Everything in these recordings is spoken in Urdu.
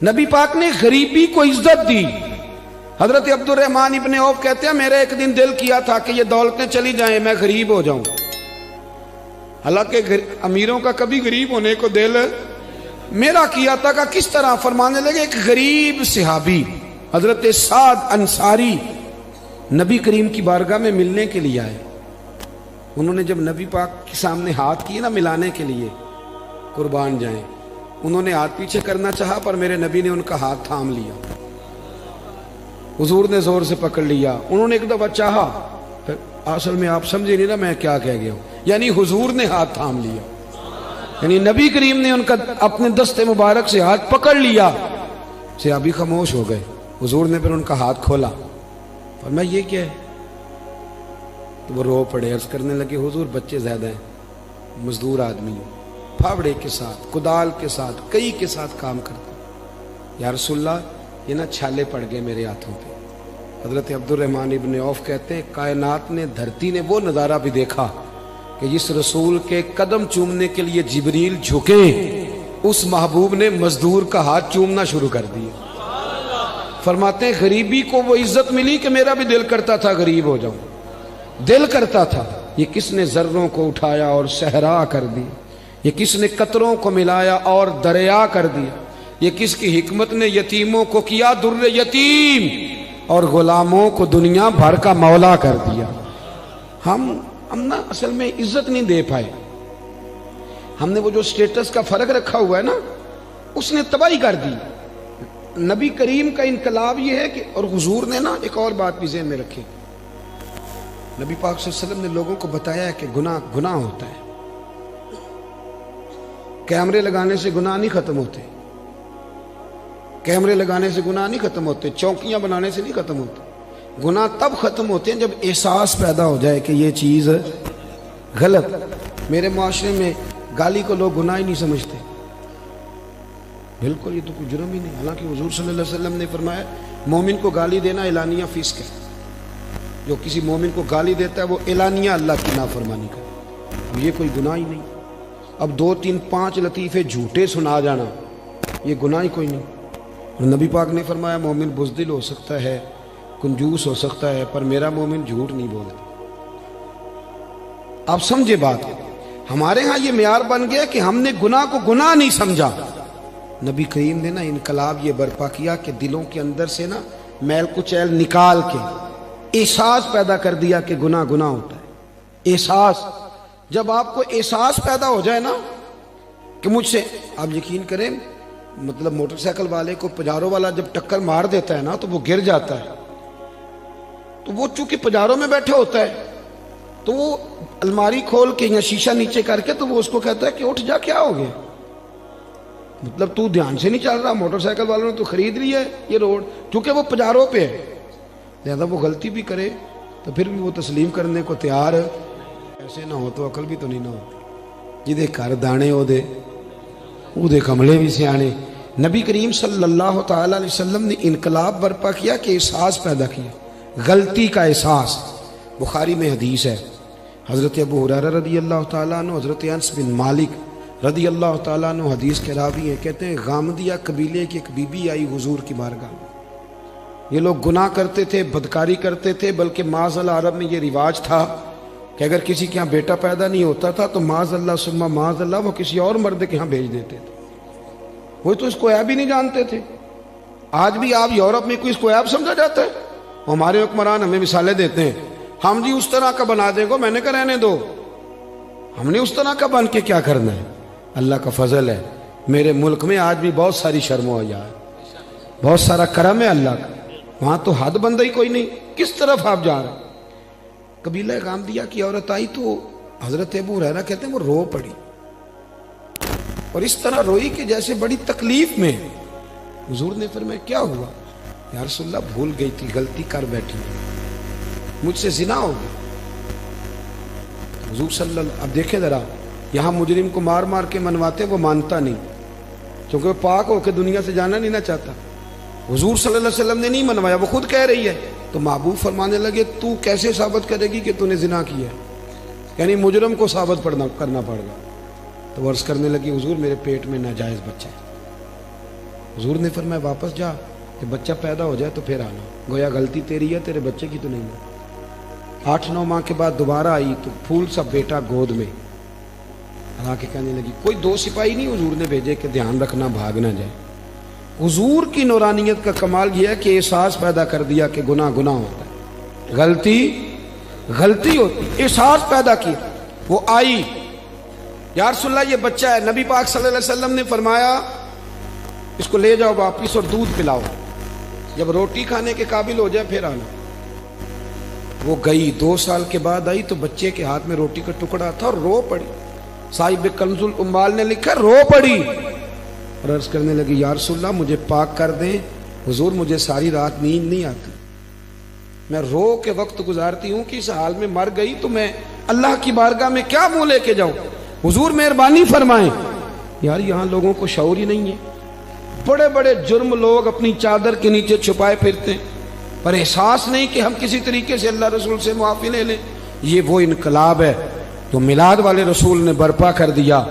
نبی پاک نے غریبی کو عزت دی. حضرت عبد الرحمن ابن عوف کہتے ہیں میرے ایک دن دل کیا تھا کہ یہ دولتیں چلی جائیں میں غریب ہو جاؤں. حالانکہ امیروں کا کبھی غریب ہونے کو دل میرا کیا تھا کہ کس طرح. فرمانے لگے ایک غریب صحابی حضرت سعد انصاری نبی کریم کی بارگاہ میں ملنے کے لیے آئے. انہوں نے جب نبی پاک کے سامنے ہاتھ کیے نا ملانے کے لیے قربان جائیں, انہوں نے ہاتھ پیچھے کرنا چاہا پر میرے نبی نے ان کا ہاتھ تھام لیا. حضور نے زور سے پکڑ لیا. انہوں نے ایک دفعہ چاہا, پھر اصل میں آپ سمجھے نہیں نا میں کیا کہہ گیا ہوں, یعنی حضور نے ہاتھ تھام لیا, یعنی نبی کریم نے ان کا اپنے دست مبارک سے ہاتھ پکڑ لیا. صحابی خاموش ہو گئے. حضور نے پھر ان کا ہاتھ کھولا. فرمایا یہ کیا ہے؟ تو وہ رو پڑے, عرض کرنے لگے حضور بچے زیادہ ہیں, مزدور آدمی ہیں, پھاوڑے کے ساتھ کدال کے ساتھ کئی کے ساتھ کام کرتا. یا رسول اللہ یہ نا چھالے پڑ گئے میرے ہاتھوں پہ. حضرت عبد الرحمن ابن عوف کہتے ہیں کائنات نے دھرتی نے وہ نظارہ بھی دیکھا کہ جس رسول کے قدم چومنے کے لیے جبریل جھکے اس محبوب نے مزدور کا ہاتھ چومنا شروع کر دیا. فرماتے ہیں غریبی کو وہ عزت ملی کہ میرا بھی دل کرتا تھا غریب ہو جاؤں, دل کرتا تھا. یہ کس نے ذروں کو اٹھایا اور صحرا کر دی, یہ کس نے قطروں کو ملایا اور دریا کر دیا, یہ کس کی حکمت نے یتیموں کو کیا در یتیم اور غلاموں کو دنیا بھر کا مولا کر دیا. ہم نا اصل میں عزت نہیں دے پائے. ہم نے وہ جو سٹیٹس کا فرق رکھا ہوا ہے نا اس نے تباہی کر دی. نبی کریم کا انقلاب یہ ہے کہ, اور حضور نے نا ایک اور بات بھی ذہن میں رکھی, نبی پاک صلی اللہ علیہ وسلم نے لوگوں کو بتایا ہے کہ گناہ ہوتا ہے. کیمرے لگانے سے گناہ نہیں ختم ہوتے, کیمرے لگانے سے گناہ نہیں ختم ہوتے, چوکیاں بنانے سے نہیں ختم ہوتے. گناہ تب ختم ہوتے ہیں جب احساس پیدا ہو جائے کہ یہ چیز غلط. میرے معاشرے میں گالی کو لوگ گناہ ہی نہیں سمجھتے. بالکل یہ تو کوئی جرم ہی نہیں. حالانکہ حضور صلی اللہ علیہ وسلم نے فرمایا مومن کو گالی دینا اعلانیہ فسق ہے. جو کسی مومن کو گالی دیتا ہے وہ اعلانیہ اللہ کی نافرمانی کا. اب یہ کوئی گناہ ہی نہیں. اب 2 3 5 لطیفے جھوٹے سنا جانا یہ گناہ ہی کوئی نہیں. اور نبی پاک نے فرمایا مومن بزدل ہو سکتا ہے, کنجوس ہو سکتا ہے, پر میرا مومن جھوٹ نہیں بولتا. آپ سمجھے بات. ہمارے ہاں یہ معیار بن گیا کہ ہم نے گناہ کو گناہ نہیں سمجھا. نبی کریم نے نا انقلاب یہ برپا کیا کہ دلوں کے اندر سے نا میل کچیل نکال کے احساس پیدا کر دیا کہ گناہ ہوتا ہے. احساس, جب آپ کو احساس پیدا ہو جائے نا کہ مجھ سے, آپ یقین کریں مطلب موٹر سائیکل والے کو پجارو والا جب ٹکر مار دیتا ہے نا تو وہ گر جاتا ہے. تو وہ چونکہ پجاروں میں بیٹھے ہوتا ہے تو وہ الماری کھول کے یا شیشہ نیچے کر کے تو وہ اس کو کہتا ہے کہ اٹھ جا, کیا ہو گیا, مطلب تو دھیان سے نہیں چل رہا. موٹر سائیکل والوں نے تو خرید لی ہے یہ روڈ, کیونکہ وہ پجاروں پہ ہے. لہذا وہ غلطی بھی کرے تو پھر بھی وہ تسلیم کرنے کو تیار ہے. ایسے نہ ہو تو عقل بھی تو نہیں نہ ہوتی. جدے گھر دانے ہو دے وہ دے کملے بھی سیانے. نبی کریم صلی اللہ تعالی علیہ وسلم نے انقلاب برپا کیا کہ احساس پیدا کیا, غلطی کا احساس. بخاری میں حدیث ہے, حضرت ابو ہریرہ رضی اللہ تعالیٰ عنہ, حضرت انس بن مالک رضی اللہ تعالیٰ عنہ حدیث کے راوی ہیں. کہتے ہیں غامدیہ قبیلے کی ایک بی بی آئی حضور کی بارگاہ میں. یہ لوگ گناہ کرتے تھے, بدکاری کرتے تھے, بلکہ معاذ اللہ عرب میں یہ رواج تھا کہ اگر کسی کے ہاں بیٹا پیدا نہیں ہوتا تھا تو معاذ اللہ ثم معاذ اللہ وہ کسی اور مرد کے ہاں بھیج دیتے تھے. وہ تو اس کو عیب ہی نہیں جانتے تھے. آج بھی آپ یورپ میں کوئی اس کو عیب سمجھا جاتا ہے. ہمارے حکمران ہمیں مثالیں دیتے ہیں, ہم جی اس طرح کا بنا دیں گے. میں نے کہا رہنے دو, ہم نے اس طرح کا بن کے کیا کرنا ہے. اللہ کا فضل ہے میرے ملک میں آج بھی بہت ساری شرم و حیا ہے, بہت سارا کرم ہے اللہ کا. وہاں تو حد بندہ ہی کوئی نہیں. کس طرف آپ جا رہے ہیں. قبیلہ غامدیہ کی عورت آئی تو حضرت ابو ہریرہ کہتے ہیں وہ رو پڑی, اور اس طرح روئی کہ جیسے بڑی تکلیف میں. حضور نے فرمایا کیا ہوا؟ یا رسول اللہ بھول گئی تھی, غلطی کر بیٹھی, مجھ سے زنا ہو گئی. حضور صلی اللہ, اب دیکھیں ذرا, یہاں مجرم کو مار مار کے منواتے وہ مانتا نہیں, کیونکہ وہ پاک ہو کے دنیا سے جانا نہیں نہ چاہتا. حضور صلی اللہ علیہ وسلم نے نہیں منوایا, وہ خود کہہ رہی ہے. تو محبوب فرمانے لگے تو کیسے ثابت کرے گی کہ تو نے زنا کیا ہے, یعنی مجرم کو ثابت کرنا پڑ گا. تو عرض کرنے لگی حضور میرے پیٹ میں ناجائز بچہ ہے. حضور نے فرمایا واپس جا کہ بچہ پیدا ہو جائے تو پھر آنا، گویا غلطی تیری ہے، تیرے بچے کی تو نہیں ہے۔ 8-9 ماہ کے بعد دوبارہ آئی تو پھول سا بیٹا گود میں، حالانکہ کہنے لگی کوئی 2 سپاہی نہیں حضور نے بھیجے کہ دھیان رکھنا بھاگ نہ جائے۔ حضور کی نورانیت کا کمال یہ ہے کہ احساس پیدا کر دیا کہ گناہ گناہ ہوتا ہے، غلطی غلطی ہوتی، احساس پیدا کیا۔ وہ آئی، یا رسول اللہ یہ بچہ ہے، نبی پاک صلی اللہ علیہ وسلم نے فرمایا اس کو لے جاؤ واپس اور دودھ پلاؤ، جب روٹی کھانے کے قابل ہو جائے پھر آنا۔ وہ گئی، 2 سال کے بعد آئی تو بچے کے ہاتھ میں روٹی کا ٹکڑا تھا اور رو پڑی۔ صاحب کنز الاموال نے لکھا رو پڑی اور عرض کرنے لگی یا رسول اللہ مجھے پاک کر دیں، حضور مجھے ساری رات نیند نہیں آتی، میں رو کے وقت گزارتی ہوں کہ اس حال میں مر گئی تو میں اللہ کی بارگاہ میں کیا منہ لے کے جاؤں، حضور مہربانی فرمائیں۔ یار یہاں لوگوں کو شعور ہی نہیں ہے، بڑے بڑے جرم لوگ اپنی چادر کے نیچے چھپائے پھرتے ہیں، پر احساس نہیں کہ ہم کسی طریقے سے اللہ رسول سے معافی لے لیں۔ یہ وہ انقلاب ہے جو میلاد والے رسول نے برپا کر دیا۔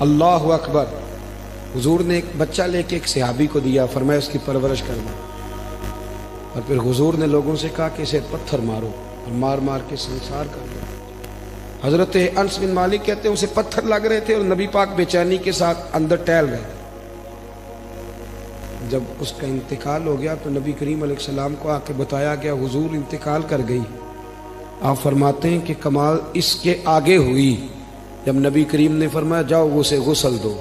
اللہ اکبر۔ حضور نے ایک بچہ لے کے ایک صحابی کو دیا، فرمایا اس کی پرورش کرنا، اور پھر حضور نے لوگوں سے کہا کہ اسے پتھر مارو اور مار مار کے سنسار کر دو۔ حضرت انس بن مالک کہتے ہیں اسے پتھر لگ رہے تھے اور نبی پاک بے چینی کے ساتھ اندر ٹہل گئے۔ جب اس کا انتقال ہو گیا تو نبی کریم علیہ السلام کو آ کے بتایا گیا حضور انتقال کر گئی۔ آپ فرماتے ہیں کہ کمال اس کے آگے ہوئی جب نبی کریم نے فرمایا جاؤ اسے غسل دو،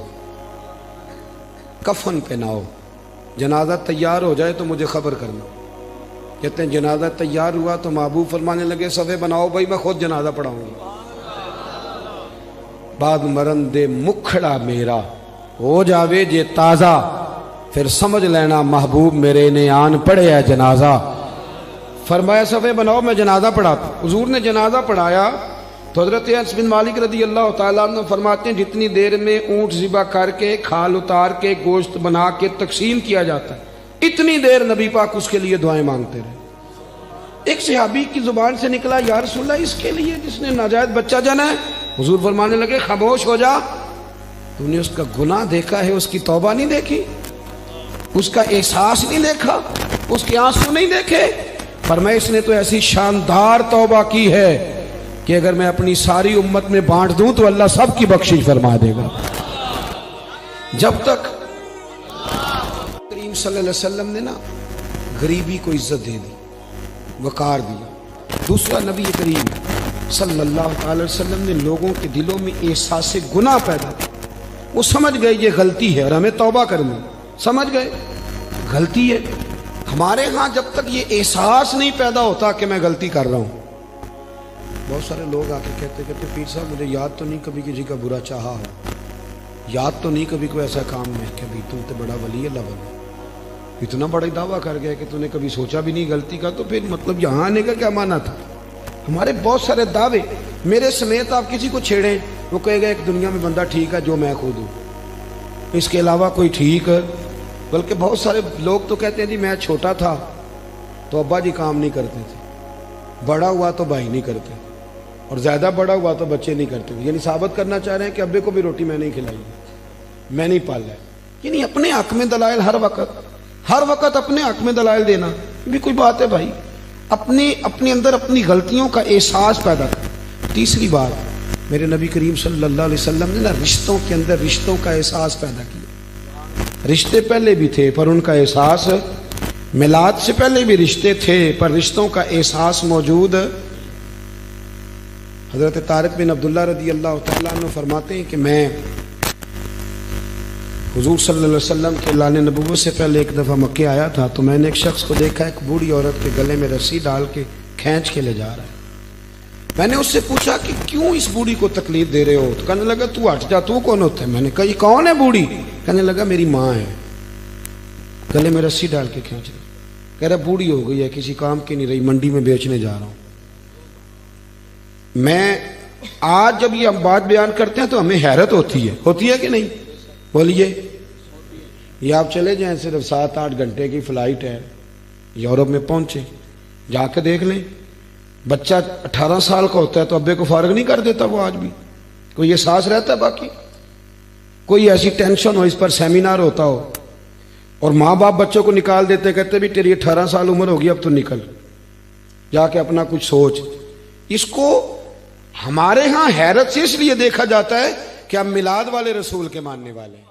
کفن پہناؤ، جنازہ تیار ہو جائے تو مجھے خبر کرنا۔ کہتے ہیں جنازہ تیار ہوا تو محبوب فرمانے لگے صفے بناؤ بھائی میں خود جنازہ پڑھاؤں گی۔ بعد مرن دے مکھڑا میرا ہو جاوے جے تازہ، پھر سمجھ لینا محبوب میرے نے آن پڑھے ہے جنازہ۔ فرمایا صفے بناؤ میں جنازہ پڑھاتا۔ حضور نے جنازہ پڑھایا تو حضرت انس بن مالک رضی اللہ تعالیٰ عنہ فرماتے ہیں جتنی دیر میں اونٹ ذبح کر کے کھال اتار کے گوشت بنا کے تقسیم کیا جاتا ہے اتنی دیر نبی پاک اس کے لیے دعائیں مانگتے رہے۔ ایک صحابی کی زبان سے نکلا یا رسول اللہ اس کے لیے جس نے ناجائز بچہ جنا ہے، حضور فرمانے لگے خاموش ہو جا، تم نے اس کا گناہ دیکھا ہے، اس کی توبہ نہیں دیکھی، اس کا احساس نہیں دیکھا، اس کے آنسو نہیں دیکھے؟ فرمایا اس نے تو ایسی شاندار توبہ کی ہے کہ اگر میں اپنی ساری امت میں بانٹ دوں تو اللہ سب کی بخشش فرما دے گا۔ جب تک کریم صلی اللہ علیہ وسلم نے نا غریبی کو عزت دے دی، وقار دیا۔ دوسرا نبی کریم صلی اللہ علیہ وسلم نے لوگوں کے دلوں میں احساس گناہ پیدا کیا، وہ سمجھ گئے یہ غلطی ہے اور ہمیں توبہ کرنی، سمجھ گئے غلطی ہے۔ ہمارے ہاں جب تک یہ احساس نہیں پیدا ہوتا کہ میں غلطی کر رہا ہوں، بہت سارے لوگ آ کے کہتے پیر صاحب مجھے یاد تو نہیں کبھی کسی کا برا چاہا ہو، یاد تو نہیں کبھی کوئی ایسا کام میں کہ بھی تم تو بڑا ولی اللہ بنا، اتنا بڑا دعویٰ کر گیا کہ تو نے کبھی سوچا بھی نہیں غلطی کا، تو پھر مطلب یہاں آنے کا کیا معنی تھا؟ ہمارے بہت سارے دعوے، میرے سمیت آپ کسی کو چھیڑیں وہ کہے گا ایک دنیا میں بندہ ٹھیک ہے جو میں خود ہوں، اس کے علاوہ کوئی ٹھیک ہے؟ بلکہ بہت سارے لوگ تو کہتے ہیں جی میں چھوٹا تھا تو ابا جی کام نہیں کرتے تھے، بڑا ہوا تو بھائی نہیں کرتے، اور زیادہ بڑا ہوا تو بچے نہیں کرتے، یعنی ثابت کرنا چاہ رہے ہیں کہ ابے کو بھی روٹی میں نہیں کھلائی، میں نہیں پالا ہے۔ یعنی اپنے حق میں دلائل ہر وقت اپنے حق میں دلائل دینا بھی کوئی بات ہے بھائی؟ اپنے اندر اپنی غلطیوں کا احساس پیدا کر۔ تیسری بات میرے نبی کریم صلی اللہ علیہ وسلم نے نا رشتوں کے اندر رشتوں کا احساس پیدا کیا۔ رشتے پہلے بھی تھے پر ان کا احساس، میلاد سے پہلے بھی رشتے تھے پر رشتوں کا احساس موجود۔ حضرت طارق بن عبداللہ رضی اللہ تعالیٰ عنہ فرماتے ہیں کہ میں حضور صلی اللہ علیہ وسلم کے اعلان نبوت سے پہلے ایک دفعہ مکے آیا تھا تو میں نے ایک شخص کو دیکھا ایک بوڑھی عورت کے گلے میں رسی ڈال کے کھینچ کے لے جا رہا ہے۔ میں نے اس سے پوچھا کہ کیوں اس بوڑھی کو تکلیف دے رہے ہو؟ تو کہنے لگا تو ہٹ جا، تو کون ہوتا ہے؟ میں نے کہا یہ کون ہے بوڑھی؟ کہنے لگا میری ماں ہے، گلے میں رسی ڈال کے کھینچ رہی، کہہ رہا بوڑھی ہو گئی ہے کسی کام کی نہیں رہی، منڈی میں بیچنے جا رہا ہوں۔ میں آج جب یہ ہم بات بیان کرتے ہیں تو ہمیں حیرت ہوتی ہے کہ نہیں؟ بولیے، یہ آپ چلے جائیں صرف 7-8 گھنٹے کی فلائٹ ہے، یورپ میں پہنچے، جا کے دیکھ لیں بچہ 18 سال کا ہوتا ہے تو ابے کو فارغ نہیں کر دیتا وہ آج بھی، کوئی احساس رہتا ہے؟ باقی کوئی ایسی ٹینشن ہو، اس پر سیمینار ہوتا ہو، اور ماں باپ بچوں کو نکال دیتے، کہتے بھی تیری 18 سال عمر ہوگی، اب تو نکل جا کے اپنا کچھ سوچ۔ اس کو ہمارے ہاں حیرت سے اس لیے دیکھا جاتا ہے کہ ہم میلاد والے رسول کے ماننے والے ہیں۔